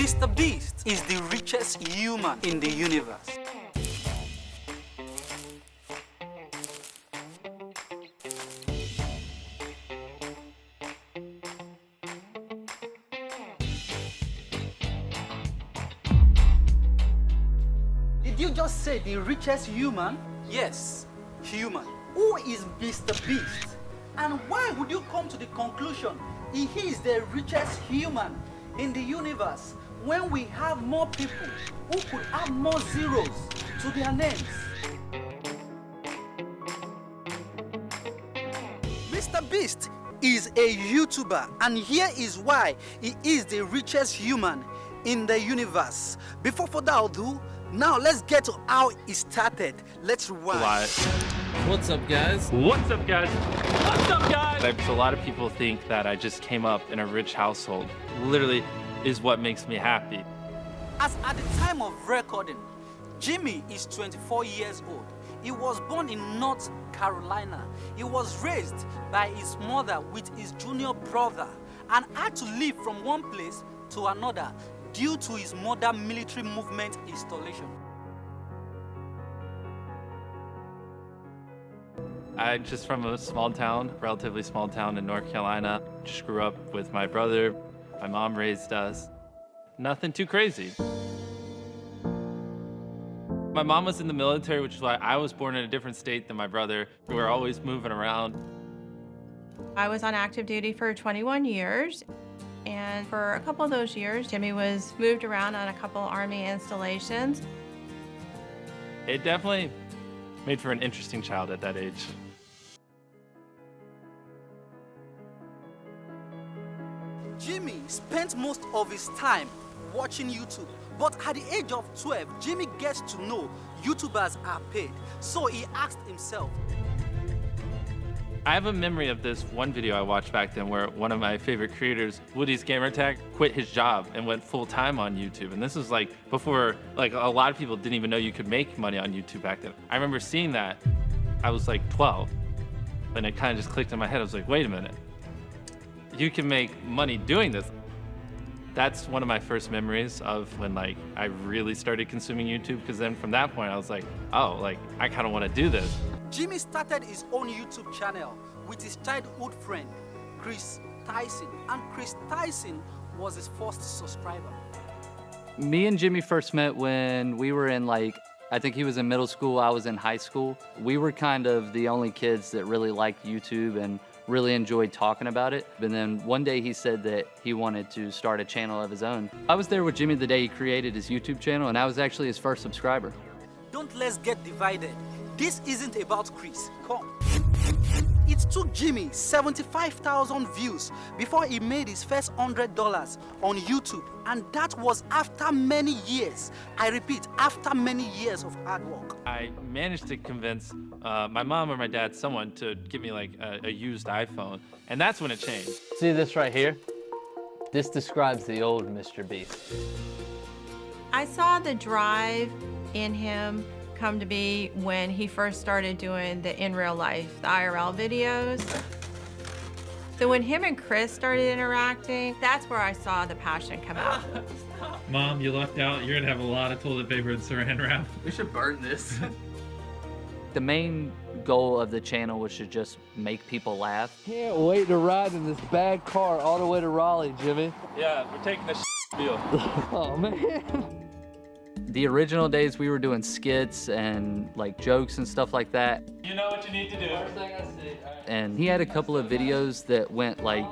MrBeast is the richest human in the universe. Did you just say the richest human? Yes, human. Who is MrBeast? And why would you come to the conclusion he is the richest human in the universe when we have more people who could add more zeros to their names? MrBeast is a YouTuber, and here is why he is the richest human in the universe. Before further ado, now let's get to how it started. Let's rewind. What's up, guys? What's up, guys? What's up, guys? A lot of people think that I just came up in a rich household. Literally is what makes me happy. As at the time of recording, Jimmy is 24 years old. He was born in North Carolina. He was raised by his mother with his junior brother and had to live from one place to another due to his mother's military movement installation. I'm just from a small town, relatively small town in North Carolina. Just grew up with my brother. My mom raised us. Nothing too crazy. My mom was in the military, which is why I was born in a different state than my brother. We were always moving around. I was on active duty for 21 years. And for a couple of those years, Jimmy was moved around on a couple Army installations. It definitely made for an interesting child at that age. Jimmy spent most of his time watching YouTube, but at the age of 12, Jimmy gets to know YouTubers are paid. So he asked himself, I have a memory of this one video I watched back then where one of my favorite creators, Woody's Gamertag, quit his job and went full-time on YouTube. And this was like before, like a lot of people didn't even know you could make money on YouTube back then. I remember seeing that. I was like 12 and it kind of just clicked in my head. I was like, wait a minute, you can make money doing this. That's one of my first memories of when like I really started consuming YouTube, because then from that point I was like, oh, like I kind of want to do this. Jimmy started his own YouTube channel with his childhood friend, Chris Tyson, and Chris Tyson was his first subscriber. Me and Jimmy first met when we were in I think he was in middle school, I was in high school. We were kind of the only kids that really liked YouTube and really enjoyed talking about it. And then one day he said that he wanted to start a channel of his own. I was there with Jimmy the day he created his YouTube channel, and I was actually his first subscriber. Don't let's get divided. This isn't about Chris. Come. It took Jimmy 75,000 views before he made his first $100 on YouTube, and that was after many years. I repeat, after many years of hard work. I managed to convince my mom or my dad, someone, to give me like a used iPhone, and that's when it changed. See this right here? This describes the old MrBeast. I saw the drive in him come to be when he first started doing the in real life, the IRL videos. So when him and Chris started interacting, that's where I saw the passion come out. Mom, you lucked out. You're gonna have a lot of toilet paper and saran wrap. We should burn this. The main goal of the channel was to just make people laugh. Can't wait to ride in this bad car all the way to Raleigh, Jimmy. Yeah, we're taking the deal. Oh, man. The original days we were doing skits and like jokes and stuff like that. You know what you need to do. And he had a couple of videos that went like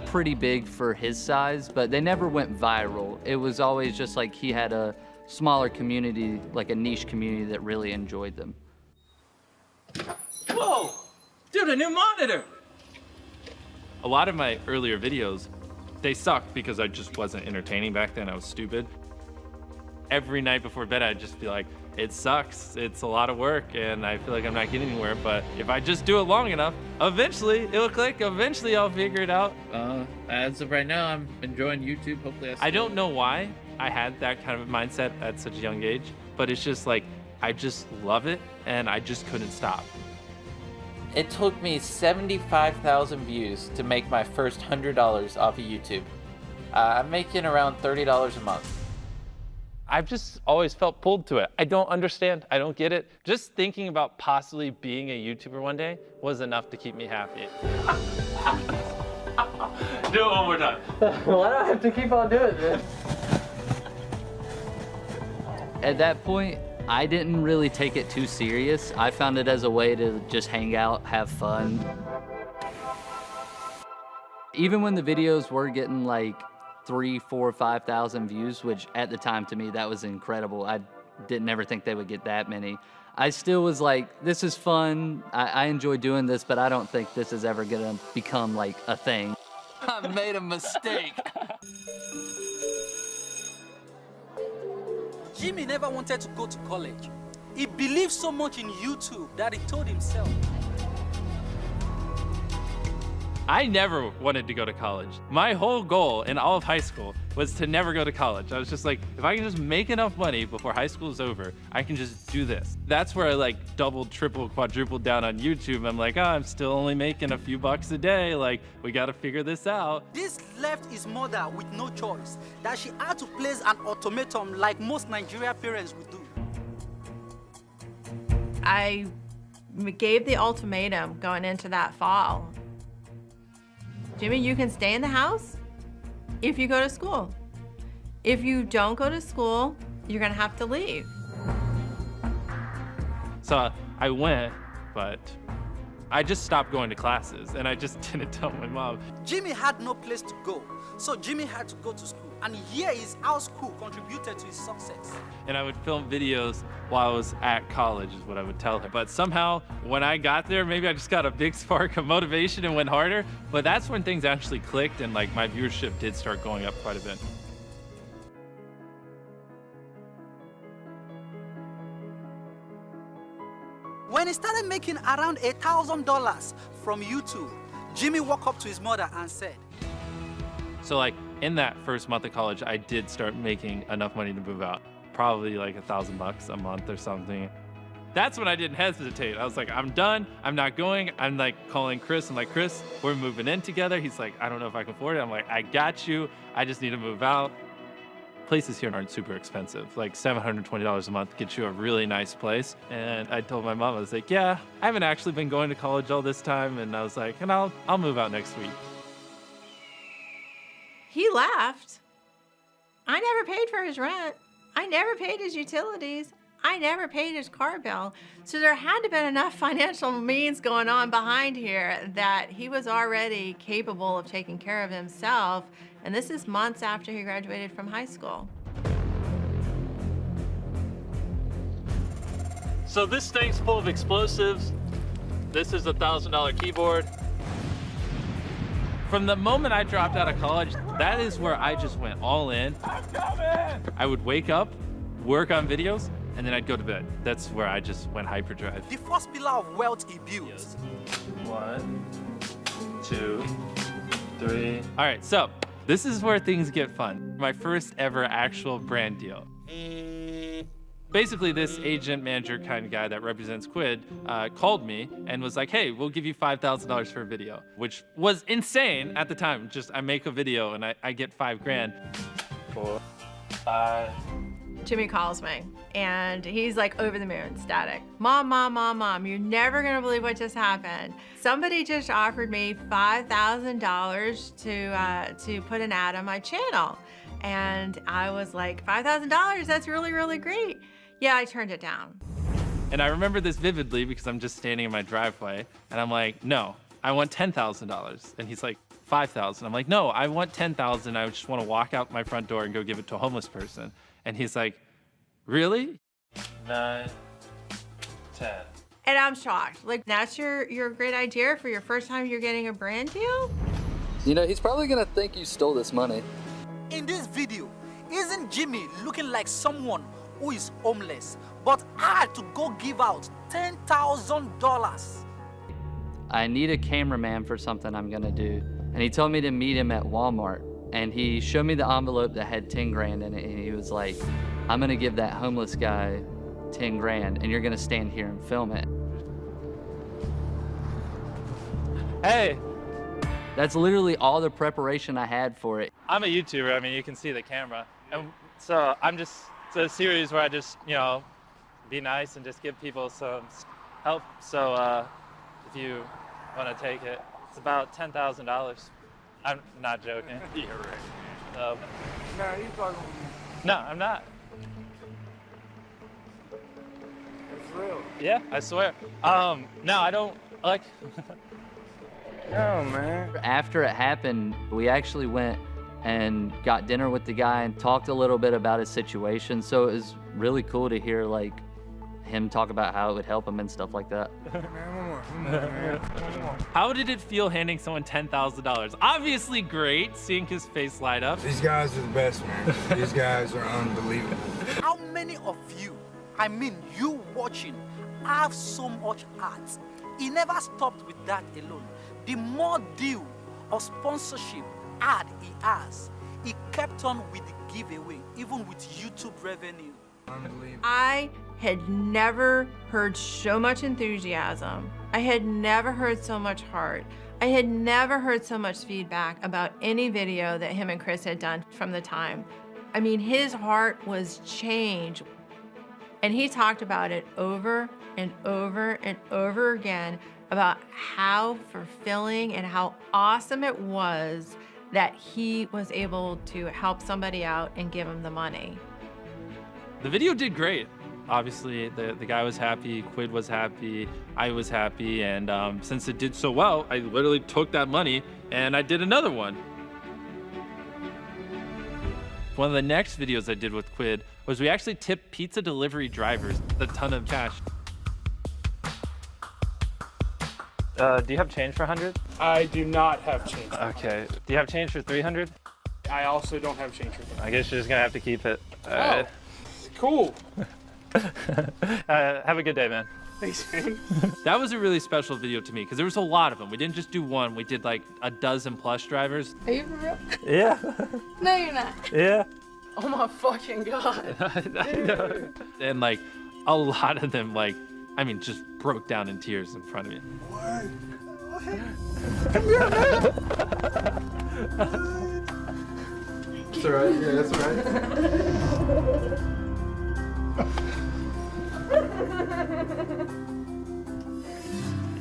pretty big for his size, but they never went viral. It was always just like he had a smaller community, like a niche community that really enjoyed them. Whoa! Dude, a new monitor! A lot of my earlier videos, they sucked because I just wasn't entertaining back then. I was stupid. Every night before bed, I'd just be like, it sucks. It's a lot of work, and I feel like I'm not getting anywhere. But if I just do it long enough, eventually it'll click. Eventually I'll figure it out. As of right now, I'm enjoying YouTube. Hopefully I don't know why I had that kind of mindset at such a young age, but it's just like, I just love it, and I just couldn't stop. It took me 75,000 views to make my first $100 off of YouTube. I'm making around $30 a month. I've just always felt pulled to it. I don't understand. I don't get it. Just thinking about possibly being a YouTuber one day was enough to keep me happy. Do it one more time. Why do I have to keep on doing this? At that point, I didn't really take it too serious. I found it as a way to just hang out, have fun. Even when the videos were getting like 3, 4, 5,000 views, which at the time to me, that was incredible. I didn't ever think they would get that many. I still was like, this is fun. I enjoy doing this, but I don't think this is ever gonna become like a thing. I made a mistake. Jimmy never wanted to go to college. He believed so much in YouTube that he told himself, I never wanted to go to college. My whole goal in all of high school was to never go to college. I was just like, if I can just make enough money before high school is over, I can just do this. That's where I like doubled, tripled, quadrupled down on YouTube. I'm like, oh, I'm still only making a few bucks a day. Like, we gotta figure this out. this left his mother with no choice, that she had to place an ultimatum like most Nigerian parents would do. I gave the ultimatum going into that fall. Jimmy, you can stay in the house if you go to school. If you don't go to school, you're gonna have to leave. So I went, but I just stopped going to classes and I just didn't tell my mom. Jimmy had no place to go, so Jimmy had to go to school. And here is how school contributed to his success. And I would film videos while I was at college is what I would tell her. But somehow when I got there, maybe I just got a big spark of motivation and went harder. But that's when things actually clicked and like my viewership did start going up quite a bit. When he started making around $1,000 from YouTube, Jimmy walked up to his mother and said, So like in that first month of college, I did start making enough money to move out. Probably like $1,000 a month or something. That's when I didn't hesitate. I was like, I'm done. I'm not going. I'm like calling Chris. I'm like, Chris, we're moving in together. He's like, I don't know if I can afford it. I'm like, I got you. I just need to move out. Places here aren't super expensive. Like $720 a month gets you a really nice place. And I told my mom, I was like, yeah, I haven't actually been going to college all this time. And I was like, and I'll move out next week. He left. I never paid for his rent. I never paid his utilities. I never paid his car bill. So there had to have been enough financial means going on behind here that he was already capable of taking care of himself. And this is months after he graduated from high school. So this thing's full of explosives. This is a $1,000 keyboard. From the moment I dropped out of college, that is where I just went all in. I'm coming! I would wake up, work on videos, and then I'd go to bed. That's where I just went hyperdrive. the first pillar of wealth he built. 1, 2, 3. All right, so this is where things get fun. My first ever actual brand deal. Basically, this agent manager kind of guy that represents Quid called me and was like, hey, we'll give you $5,000 for a video, which was insane at the time. Just I make a video and I get $5,000. 4, 5. Jimmy calls me and he's like over the moon, ecstatic. Mom, mom, mom, mom, you're never gonna believe what just happened. Somebody just offered me $5,000 to put an ad on my channel. And I was like, $5,000, that's really, really great. Yeah, I turned it down. And I remember this vividly because I'm just standing in my driveway and I'm like, no, I want $10,000. And he's like, 5,000. I'm like, no, I want 10,000. I just want to walk out my front door and go give it to a homeless person. And he's like, really? 9, 10. And I'm shocked. Like, that's your great idea for your first time you're getting a brand deal? You know, he's probably gonna think you stole this money. In this video, isn't Jimmy looking like someone who is homeless, but had to go give out $10,000? I need a cameraman for something I'm gonna do. And he told me to meet him at Walmart. And he showed me the envelope that had 10 grand in it. And he was like, I'm gonna give that homeless guy 10 grand and you're gonna stand here and film it. Hey, That's literally all the preparation I had for it. I'm a YouTuber. I mean, you can see the camera. And so it's a series where I just, be nice and just give people some help. So if you want to take it, it's about $10,000. I'm not joking. Yeah, right. Nah, you talking. No, I'm not. It's real. Yeah, I swear. No, I don't like. No, man. After it happened, we actually went and got dinner with the guy and talked a little bit about his situation. So it was really cool to hear like him talk about how it would help him and stuff like that. Man, one more, man. One more. How did it feel handing someone $10,000? Obviously great, seeing his face light up. These guys are the best, man. These guys are unbelievable. How many of you, I mean you watching, have so much art? He never stopped with that alone. The more deal or sponsorship ad he has, he kept on with the giveaway, even with YouTube revenue. Unbelievable. I had never heard so much enthusiasm. I had never heard so much heart. I had never heard so much feedback about any video that him and Chris had done from the time. I mean, his heart was changed. And he talked about it over and over and over again about how fulfilling and how awesome it was that he was able to help somebody out and give him the money. The video did great. Obviously, the guy was happy, Quid was happy, I was happy, and since it did so well, I literally took that money and I did another one. One of the next videos I did with Quid was we actually tipped pizza delivery drivers a ton of cash. Do you have change for 100? I do not have change. Okay. Do you have change for 300? I also don't have change for that. I guess you're just gonna have to keep it. All right. Cool. Have a good day, man. Thanks, man. That was a really special video to me because there was a lot of them. We didn't just do one, we did like a dozen plus drivers. Are you for real? Yeah. No, you're not. Yeah. Oh my fucking god. I know. And like a lot of them, like, I mean, just broke down in tears in front of me. What? That's all right. Yeah, that's all right.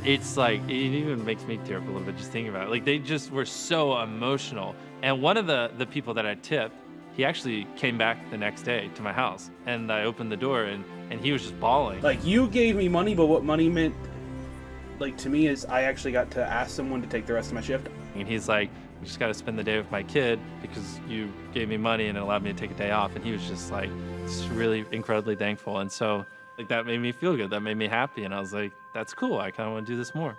It's like, it even makes me tear up a little bit just thinking about it. Like, they just were so emotional. And one of the people that I tipped, he actually came back the next day to my house. And I opened the door and he was just bawling. Like, you gave me money, but what money meant, like, to me is I actually got to ask someone to take the rest of my shift. And he's like, I just got to spend the day with my kid because you gave me money and it allowed me to take a day off. And he was just like, just really incredibly thankful. And so, like, that made me feel good. That made me happy. And I was like, that's cool. I kind of want to do this more.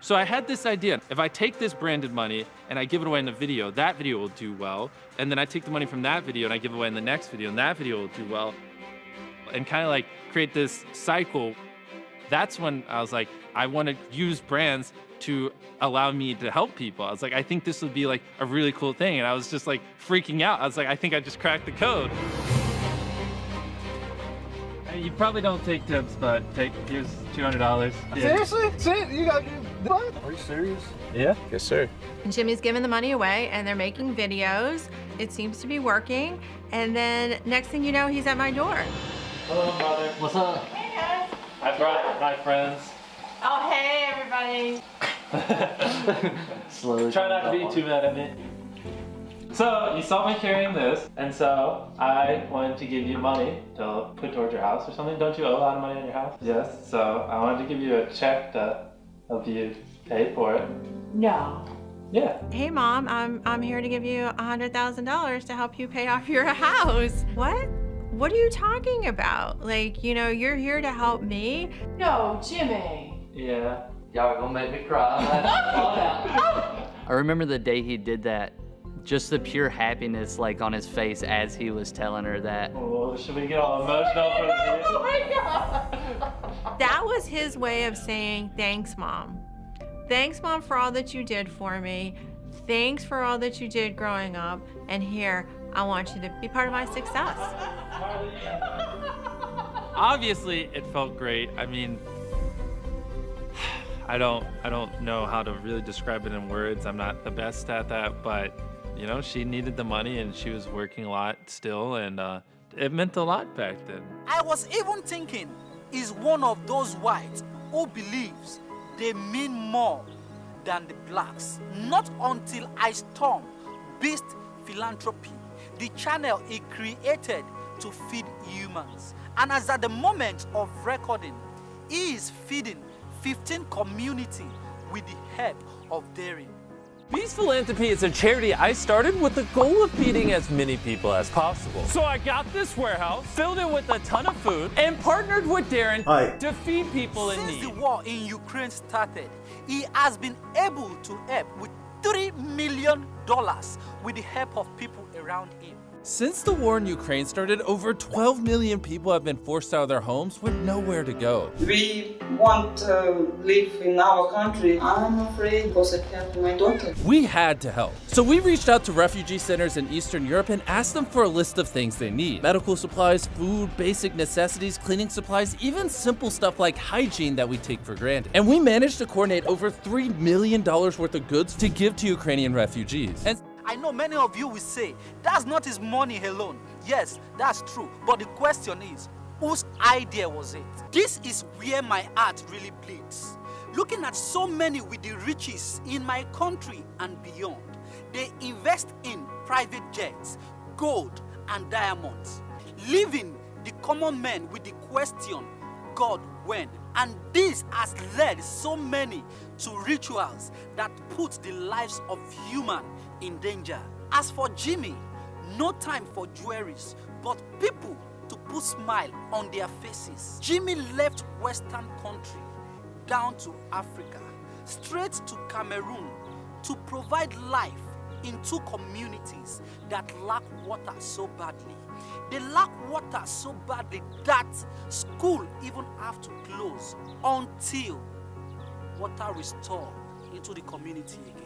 So I had this idea. If I take this branded money and I give it away in the video, that video will do well. And then I take the money from that video and I give it away in the next video, and that video will do well. And kind of like create this cycle. That's when I was like, I want to use brands to allow me to help people. I was like, I think this would be like a really cool thing. And I was just like freaking out. I was like, I think I just cracked the code. You probably don't take tips, but here's $200. Seriously? You got what? Are you serious? Yeah. Yes, sir. Jimmy's giving the money away and they're making videos. It seems to be working. And then next thing you know, he's at my door. Hello, Mother. What's up? Hey guys. I brought my friends. Oh, hey everybody. Slowly. Try not to be too mad at me. So, you saw me carrying this, and so I wanted to give you money to put towards your house or something. Don't you owe a lot of money on your house? Yes, so I wanted to give you a check to help you pay for it. No. Yeah. Hey mom, I'm here to give you $100,000 to help you pay off your house. What? What are you talking about? Like, you know, you're here to help me? No, Jimmy. Yeah. Y'all are gonna make me cry. I remember the day he did that. Just the pure happiness like on his face as he was telling her that. Oh, should we get all emotional for the video? Oh my god. That was his way of saying, thanks mom. Thanks mom for all that you did for me. Thanks for all that you did growing up. And here, I want you to be part of my success. Obviously, it felt great. I mean, I don't know how to really describe it in words. I'm not the best at that, but you know, she needed the money and she was working a lot still, and it meant a lot back then. I was even thinking, is one of those whites who believes they mean more than the blacks. Not until I stormed Beast Philanthropy, the channel he created to feed humans. And as at the moment of recording, he is feeding 15 communities with the help of Daring. Beast Philanthropy is a charity I started with the goal of feeding as many people as possible. So I got this warehouse, filled it with a ton of food, and partnered with Darren to feed people in need. Since the war in Ukraine started, he has been able to help with $3 million with the help of people around him. Since the war in Ukraine started, over 12 million people have been forced out of their homes with nowhere to go. We want to live in our country. I'm afraid because it happened to my daughter. We had to help. So we reached out to refugee centers in Eastern Europe and asked them for a list of things they need. Medical supplies, food, basic necessities, cleaning supplies, even simple stuff like hygiene that we take for granted. And we managed to coordinate over $3 million worth of goods to give to Ukrainian refugees. And I know many of you will say, that's not his money alone. Yes, that's true. But the question is, whose idea was it? This is where my heart really bleeds. Looking at so many with the riches in my country and beyond, they invest in private jets, gold and diamonds, leaving the common man with the question, God, when? And this has led so many to rituals that put the lives of humans in danger. As for Jimmy, no time for jewelries, but people to put smile on their faces. Jimmy left Western country down to Africa, straight to Cameroon to provide life in two communities that lack water so badly. They lack water so badly that school even have to close until water restored into the community again.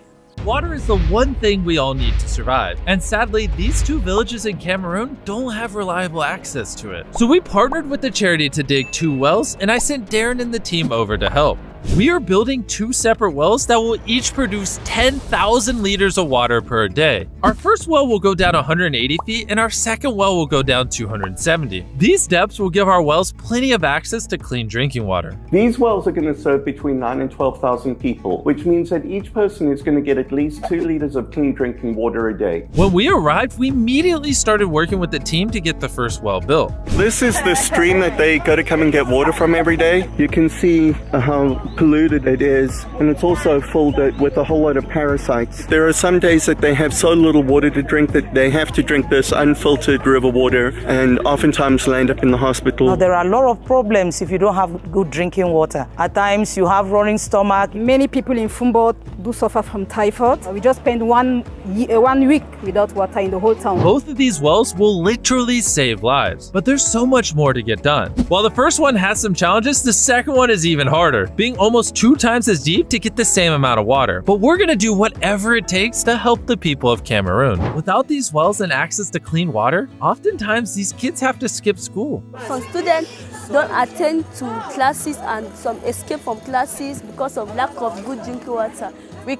water is the one thing we all need to survive. And sadly, these two villages in Cameroon don't have reliable access to it. So we partnered with the charity to dig 2 wells, and I sent Darren and the team over to help. We are building 2 separate wells that will each produce 10,000 liters of water per day. Our first well will go down 180 feet and our second well will go down 270. These depths will give our wells plenty of access to clean drinking water. These wells are going to serve between 9,000 and 12,000 people, which means that each person is going to get at least 2 liters of clean drinking water a day. When we arrived, we immediately started working with the team to get the first well built. This is the stream that they go to come and get water from every day. You can see how polluted it is, and it's also full with a whole lot of parasites. There are some days that they have so little water to drink that they have to drink this unfiltered river water, and oftentimes land up in the hospital. Now, there are a lot of problems if you don't have good drinking water. At times you have running stomach. Many people in Fumbo do suffer from typhoid. We just spent one week without water in the whole town. Both of these wells will literally save lives, but there's so much more to get done. While the first one has some challenges, the second one is even harder, being almost 2 times as deep to get the same amount of water. But we're gonna do whatever it takes to help the people of Cameroon. Without these wells and access to clean water, oftentimes these kids have to skip school. Some students don't attend to classes and some escape from classes because of lack of good drinking water.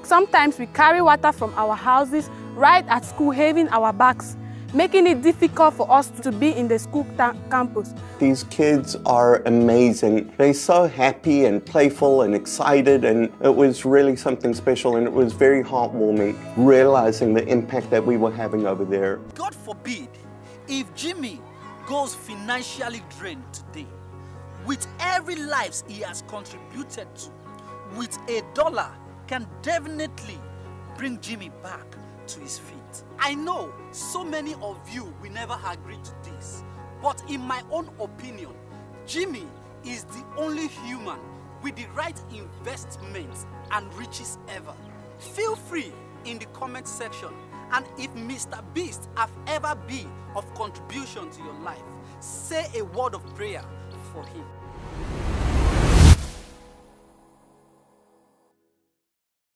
Sometimes we carry water from our houses right at school, having our bags, making it difficult for us to be in the school campus. These kids are amazing. They're so happy and playful and excited, and it was really something special, and it was very heartwarming realizing the impact that we were having over there. God forbid if Jimmy goes financially drained today, with every life he has contributed to, with $1 can definitely bring Jimmy back to his feet. I know so many of you will never agree to this, but in my own opinion, Jimmy is the only human with the right investments and riches ever. Feel free in the comment section, and if MrBeast have ever been of contribution to your life, say a word of prayer for him.